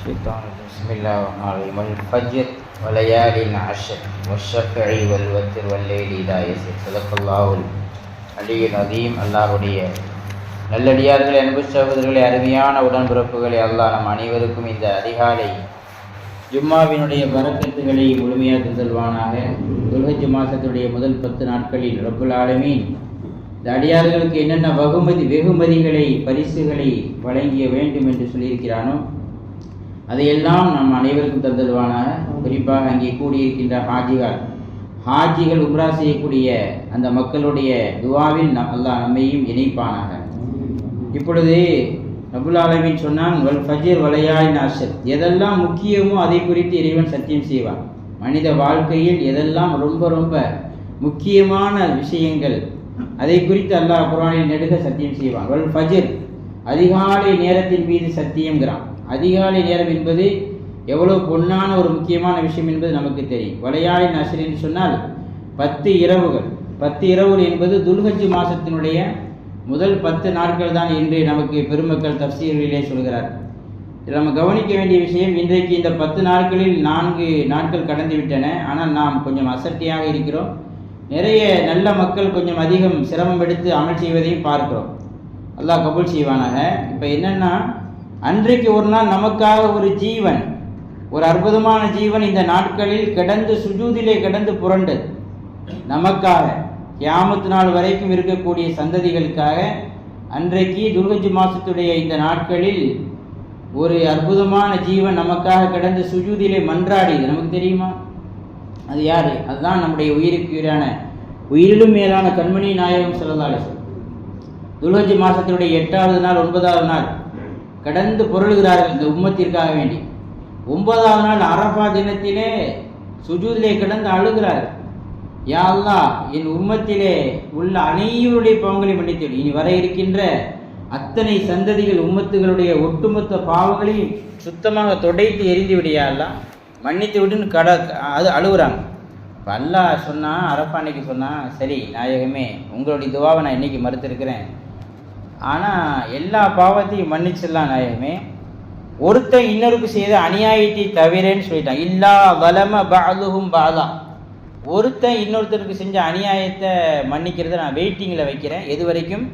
الشيطان بسم الله الرحمن الرحيم والفجر وليال عشر والشفع والوتر والليل إذا يسر صدق الله العلي العظيم. அல்லாஹ்வுடைய நல்லடியார்களே, அன்பு சகோதரர்களே, அருமையான உடன்பிறப்புகளே, அல்லாஹ் நம் அனைவருக்கும் இந்த அதிகாலை ஜும்மாவினுடைய பரக்கத்துகளை முழுமையாக தருவானாக. துல்ஹஜ் மாசத்துடைய முதல் 10 நாட்களில் ரப்புல் ஆலமீன் இந்த அடியார்களுக்கு என்னென்ன வெகுமதிகளை பரிசுகளை வழங்கிய வேண்டும் என்று சொல்லியிருக்கிறானோ அதையெல்லாம் நம் அனைவருக்கும் தந்தல்வானாக. குறிப்பாக அங்கே கூடியிருக்கின்ற ஹாஜிகள் உம்ரா செய்யக்கூடிய அந்த மக்களுடைய துவாவில் அல்லாஹ் நம்மையும் இணைப்பானாக. இப்பொழுது ரப்புல் ஆலமீன் சொன்னான், வல் ஃபஜ்ர் வலையாலின் அஷ்ர். எதெல்லாம் முக்கியமோ அதை குறித்து இறைவன் சத்தியம் செய்வான். மனித வாழ்க்கையில் எதெல்லாம் ரொம்ப ரொம்ப முக்கியமான விஷயங்கள் அதை குறித்து அல்லாஹ் குர்ஆனில் நெடுக சத்தியம் செய்வான். வல் ஃபஜ்ர், அதிகாலை நேரத்தின் மீது சத்தியம்ங்கிறான். அதிகாலை நேரம் என்பது எவ்வளவு பொன்னான ஒரு முக்கியமான விஷயம் என்பது நமக்கு தெரியும். வலையாளின் அஷ்ர் என்று சொன்னால் 10 இரவுகள். 10 இரவுகள் என்பது துல்ஹஜ் மாசத்தினுடைய முதல் 10 நாட்கள் தான் என்று நமக்கு பெருமக்கள் தஃசீரிலே சொல்கிறார். இதில் நம்ம கவனிக்க வேண்டிய விஷயம், இன்றைக்கு இந்த 10 நாட்களில் 4 நாட்கள் கடந்து விட்டன. ஆனால் நாம் கொஞ்சம் அசட்டியாக இருக்கிறோம். நிறைய நல்ல மக்கள் கொஞ்சம் அதிகம் சிரமம் எடுத்து அமல் செய்வதையும் பார்க்கிறோம். அல்லாஹ் கபூல் செய்வானாக. இப்போ என்னன்னா, அன்றைக்கு ஒரு நாள் நமக்காக ஒரு ஜீவன், ஒரு அற்புதமான ஜீவன் இந்த நாட்களில் கிடந்து சுஜூதிலே கிடந்து புரண்டது. நமக்காக கியாமத் நாள் வரைக்கும் இருக்கக்கூடிய சந்ததிகளுக்காக அன்றைக்கு துல்ஹஜ் மாசத்துடைய இந்த நாட்களில் ஒரு அற்புதமான ஜீவன் நமக்காக கிடந்து சுஜூதிலே மன்றாடியது. நமக்கு தெரியுமா? அது யாரு? அதுதான் நம்முடைய உயிருக்கு உயிரான, உயிரிலும் மேலான கண்மணி நாயகம் ஸல்லல்லாஹு அலைஹி வஸல்லம். துல்ஹஜ் மாசத்தினுடைய 8வது நாள் 9வது நாள் கடந்து புரளுகிறார்கள் இந்த உம்மத்திற்காக வேண்டி. 9வது நாள் அரஃபா தினத்திலே சுஜூதிலே கிடந்து அழுகிறார்கள். யா அல்லாஹ், என் உம்மத்திலே உள்ள அனைவருடைய பாவங்களை மன்னித்து, இனி வர இருக்கின்ற அத்தனை சந்ததிகள் உம்மத்துகளுடைய ஒட்டுமொத்த பாவங்களையும் சுத்தமாக தொடைத்து எரிந்து விடியா அல்லாஹ், மன்னித்து விடுன்னு அது அழுகுறாங்க. இப்போ அல்லாஹ் சொன்னா, அரஃபா அன்னைக்கு சொன்னா, சரி நாயகமே, உங்களுடைய துவாவை நான் இன்னைக்கு மறுத்திருக்கிறேன், ஆனால் எல்லா பாவத்தையும் மன்னிச்சிடலாம் நாயகமே, ஒருத்தன் இன்னொருக்கு செய்த அநியாயத்தை தவிரன்னு சொல்லிட்டான். இல்லா வலம பஅதுஹும் பஅதா, ஒருத்தன் இன்னொருத்தருக்கு செஞ்ச அநியாயத்தை மன்னிக்கிறத நான் வெயிட்டிங்கில் வைக்கிறேன். எது வரைக்கும்?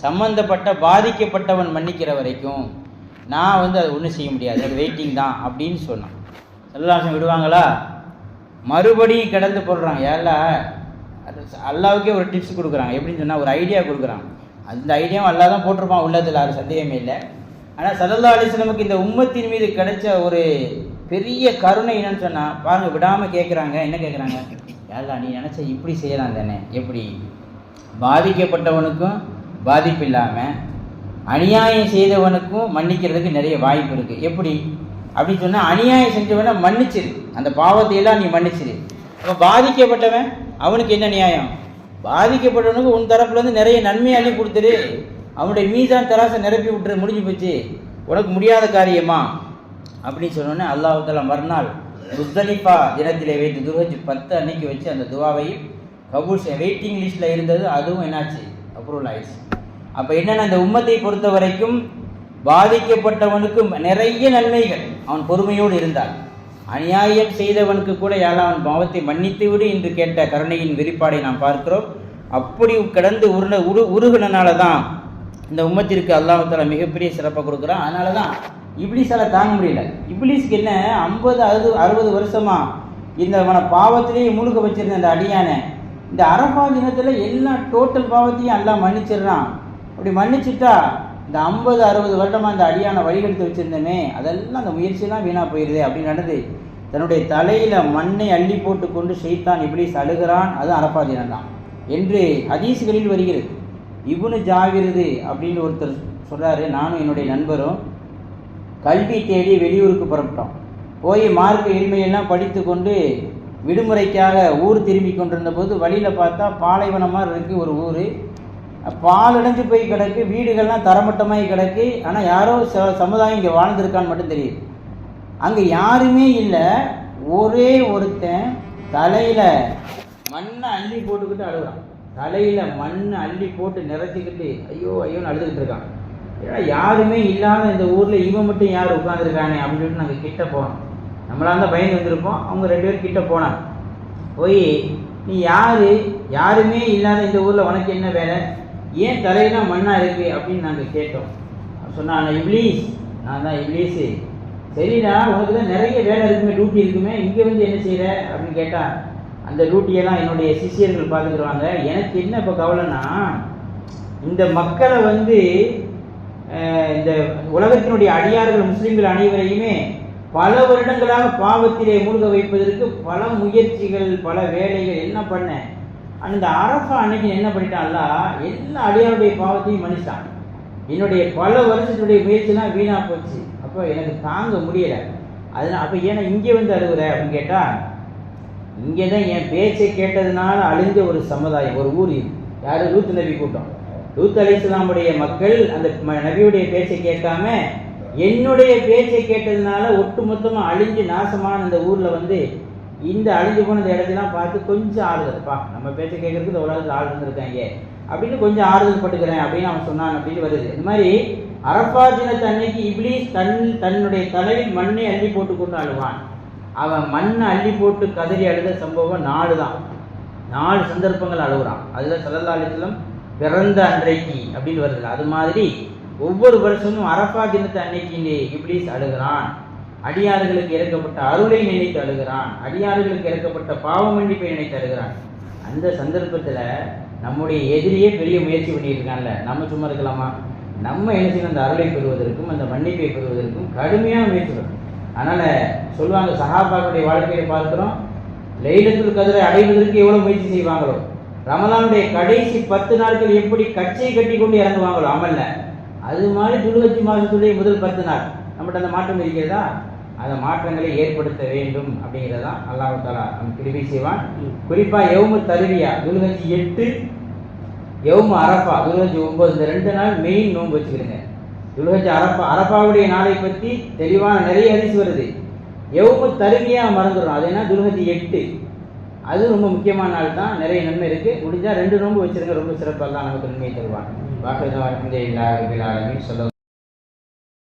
சம்பந்தப்பட்ட பாதிக்கப்பட்டவன் மன்னிக்கிற வரைக்கும் நான் அதை ஒன்றும் செய்ய முடியாது, அது வெயிட்டிங் தான் அப்படின்னு சொன்னான். செல்லாசம் விடுவாங்களா? மறுபடியும் கிடந்து போடுறாங்க. ஏல்லா, அல்லாவுக்கே ஒரு டிப்ஸ் கொடுக்குறாங்க. எப்படின்னு சொன்னால், ஒரு ஐடியா கொடுக்குறாங்க. அந்த ஐடியாவும் அல்லா தான் போட்டிருப்பான் உள்ளதில், அது சந்தேகமே இல்லை. ஆனால் ஸல்லல்லாஹு அலைஹி வஸல்லம் இந்த உம்மத்தின் மீது கிடைச்ச ஒரு பெரிய கருணை என்னன்னு சொன்னால், பாருங்கள், விடாமல் கேட்குறாங்க. என்ன கேட்குறாங்க? ஏல்லா, நீ நினச்ச இப்படி செய்யலாம் தானே? எப்படி? பாதிக்கப்பட்டவனுக்கும் பாதிப்பு இல்லாமல் அநியாயம் செய்தவனுக்கும் மன்னிக்கிறதுக்கு நிறைய வாய்ப்பு இருக்குது. எப்படி அப்படின்னு சொன்னால், அநியாயம் செஞ்சவனை மன்னிச்சிரு, அந்த பாவத்தையெல்லாம் நீ மன்னிச்சிரு. அப்போ பாதிக்கப்பட்டவன், அவனுக்கு என்ன நியாயம்? பாதிக்கப்பட்டவனுக்கு உன் தரப்புலேருந்து நிறைய நன்மையை அள்ளி கொடுத்துரு, அவனுடைய மீசான் தராசை நிரப்பி விட்டுரு, முடிஞ்சு போச்சு. உனக்கு முடியாத காரியமா அப்படின்னு சொன்னோன்னே அல்லாஹ் தஆலா மறுநாள் முஸ்தலிஃபா தினத்திலே வைத்து துல்ஹஜ் 10 அன்னைக்கு வச்சு அந்த துவாவையும் கபூல் வெயிட்டிங் லிஸ்ட்டில் இருந்தது, அதுவும் என்னாச்சு? அப்ரூவல் ஆயிடுச்சு. அப்போ என்னென்ன, இந்த உம்மத்தை பொறுத்த வரைக்கும் பாதிக்கப்பட்டவனுக்கு நிறைய நன்மைகள், அவன் பொறுமையோடு இருந்தான். அநியாயம் செய்தவனுக்கு கூட யாரா அவன் பாவத்தை மன்னித்து விடு என்று கேட்ட கருணையின் வெளிப்பாடை நாம் பார்க்கிறோம். அப்படி கடந்து உருகுனால தான் இந்த உம்மத்திற்கு அல்லாஹ் தஆலா மிகப்பெரிய சிறப்பாக கொடுக்குறான். அதனால தான் இப்லீஸால தாங்க முடியல. இப்லீஸ்க்கு என்ன, 50-60 வருஷமா இந்த பாவத்திலேயே முழுக வச்சிருந்த அந்த அடியானை இந்த அரஃபா தினத்தில் எல்லா டோட்டல் பாவத்தையும் அல்லாஹ் மன்னிச்சிடுறான். அப்படி மன்னிச்சுட்டா இந்த 50-60 வருடமாக இந்த அடியான வழிகெடுத்து வச்சுருந்தோமே, அதெல்லாம் அந்த முயற்சியெல்லாம் வீணாக போயிடுது அப்படின்னு நடந்து தன்னுடைய தலையில் மண்ணை அள்ளி போட்டு கொண்டு ஷைத்தான் இப்லீஸ் அழுகிறான். அது அரஃபா தினம் தான் என்று ஹதீஸ்களில் வருகிறது. இப்னு ஜாவிருது அப்படின்னு ஒருத்தர் சொல்கிறாரு, நானும் என்னுடைய நண்பரும் கல்வி தேடி வெளியூருக்கு புறப்பட்டோம். போய் மார்க்க எளிமையெல்லாம் படித்து கொண்டு விடுமுறைக்காக ஊர் திரும்பி கொண்டிருந்த போது வழியில் பார்த்தா பாலைவனம் மாதிரி இருக்குது ஒரு ஊர். பாலடைஞ்சு போய் கிடக்கு, வீடுகள்லாம் தரமட்டமாகி கிடக்கு. ஆனால் யாரோ சமுதாயம் இங்கே வாழ்ந்திருக்கான்னு மட்டும் தெரியுது. அங்கே யாருமே இல்லை. ஒரே ஒருத்தன் தலையில் மண்ணை அள்ளி போட்டுக்கிட்டு அழுகிறான். தலையில் மண்ணை அள்ளி போட்டு நிறைச்சிக்கிட்டு ஐயோ ஐயோன்னு அழுதுகிட்டு இருக்கான். ஏன்னா யாருமே இல்லாத இந்த ஊரில் இவன் மட்டும் யார் உட்காந்துருக்கானே அப்படின்னு சொல்லிட்டு நாங்கள் கிட்ட போனோம். நம்மளாக தான் பயந்து வந்திருப்போம். அவங்க 2 பேர் கிட்ட போனாங்க. போய் நீ யார், யாருமே இல்லாத இந்த ஊரில் உனக்கு என்ன வேலை, ஏன் தலையெல்லாம் மண்ணாக இருக்குது அப்படின்னு நாங்கள் கேட்டோம். சொன்னான், இப்ளீஸ், நான் தான் இப்ளீஸு. சரிடா, உனக்கு தான் நிறைய வேலை இருக்குமே, டியூட்டி இருக்குமே, இங்கே வந்து என்ன செய்கிற அப்படின்னு கேட்டால், அந்த டியூட்டியெல்லாம் என்னுடைய சிஷியர்கள் பார்த்துக்கிடுவாங்க. எனக்கு என்ன இப்போ கவலைன்னா, இந்த மக்களை வந்து இந்த உலகத்தினுடைய அடியார்கள் முஸ்லீம்கள் அனைவரையுமே பல வருடங்களாக பாவத்திலே மூழ்க வைப்பதற்கு பல முயற்சிகள், பல வேலைகள் என்ன பண்ணேன். அந்த அரஃபா அன்னைக்கு என்ன பண்ணிட்டான்ல, எல்லா அடியாருடைய பாவத்தையும் மன்னிச்சான். என்னுடைய பல வருஷத்துடைய முயற்சிலாம் வீணாக போச்சு. அப்போ எனக்கு தாங்க முடியலை. அதனால் அப்போ ஏன்னா இங்கே வந்து அழுகுற அப்படின்னு கேட்டால், இங்கே தான் என் பேச்சை கேட்டதுனால அழிஞ்ச ஒரு சமுதாயம், ஒரு ஊர். யார்? லூத் நபி கூட்டம். லூத் அலைஹிஸ்ஸலாமுடைய மக்கள் அந்த நபியுடைய பேச்சை கேட்காம என்னுடைய பேச்சை கேட்டதுனால ஒட்டுமொத்தமாக அழிஞ்சு நாசமான இந்த ஊரில் வந்து இந்த அழிஞ்சு போன இந்த இடத்தெல்லாம் பார்த்து கொஞ்சம் ஆறுதல்ப்பா, நம்ம பேச்சை கேட்கறதுக்கு இந்த உலகத்தில் ஆள் இருந்திருக்காங்க அப்படின்னு கொஞ்சம் ஆறுதல் பட்டுக்கிறேன் அப்படின்னு அவன் சொன்னான் அப்படின்னு வருது. இந்த மாதிரி அரஃபா தினத்து அன்னைக்கு இப்ளீஸ் தன்னுடைய தலையில் மண்ணை அள்ளி போட்டு கொண்டு அழுவான். அவன் மண்ணை அள்ளி போட்டு கதறி அழுத சம்பவம் 4 தான். 4 சந்தர்ப்பங்கள் அழுகுறான். அதில் ஸல்லல்லாஹு அலைஹி வஸல்லம் பிறந்த அன்றைக்கு அப்படின்னு வருது. அது மாதிரி ஒவ்வொரு வருஷமும் அரஃபா தினத்து அன்னைக்கு இப்ளீஸ் அழுகிறான். அடியார்களுக்கு இறக்கப்பட்ட அருளை நினைத்து அழுகிறான். அடியார்களுக்கு இறக்கப்பட்ட பாவ மன்னிப்பை நினைத்து அழுகிறான். அந்த சந்தர்ப்பத்தில் நம்முடைய எதிரியே பெரிய முயற்சி பண்ணியிருக்கான்ல, நம்ம சும்மா இருக்கலாமா? நம்ம என்ன செய்யணும், அந்த அருளை பெறுவதற்கும் அந்த மன்னிப்பை பெறுவதற்கும் கடுமையான முயற்சி வரும். அதனால் சொல்லுவாங்க, சஹாபாக்களுடைய வாழ்க்கையை பார்க்குறோம், லைலத்துல் கத்ரை அடைவதற்கு எவ்வளோ முயற்சி செய்வாங்களோ, ரமலானுடைய கடைசி 10 நாட்கள் எப்படி கச்சை கட்டி கொண்டு இறங்குவாங்களோ அமல்ல, அது மாதிரி துல்ஹஜ் மாதத்துடைய முதல் 10 நாள் நம்மகிட்ட அந்த மாற்றம் இருக்கிறதா? அந்த மாற்றங்களை ஏற்படுத்த வேண்டும் அப்படிங்கிறதான் அல்லாஹ் தஆலா நம்ம கிருபை செய்வான். குறிப்பாக யௌமு தர்வியா துல்ஹஜ் 8, யௌமு அரஃபா துல்ஹஜ் 9, இந்த 2 நாள் மெயின் நோன்பு வச்சுக்கிடுங்க. துல்ஹஜ் அரஃபாவுடைய நாளை பற்றி தெளிவான நிறைய ஹதீஸ் வருது. யௌமு தர்வியா மறந்துடும், அது என்ன துல்ஹஜ் 8, அது ரொம்ப முக்கியமான நாள் தான், நிறைய நன்மை இருக்குது. முடிஞ்சால் 2 நோன்பு வச்சுருங்க, ரொம்ப சிறப்பாக தான் நமக்கு நன்மையை தருவான். வாக்குறுதி அல்ஹம்துலில்லாஹி ரப்பில் ஆலமீன்.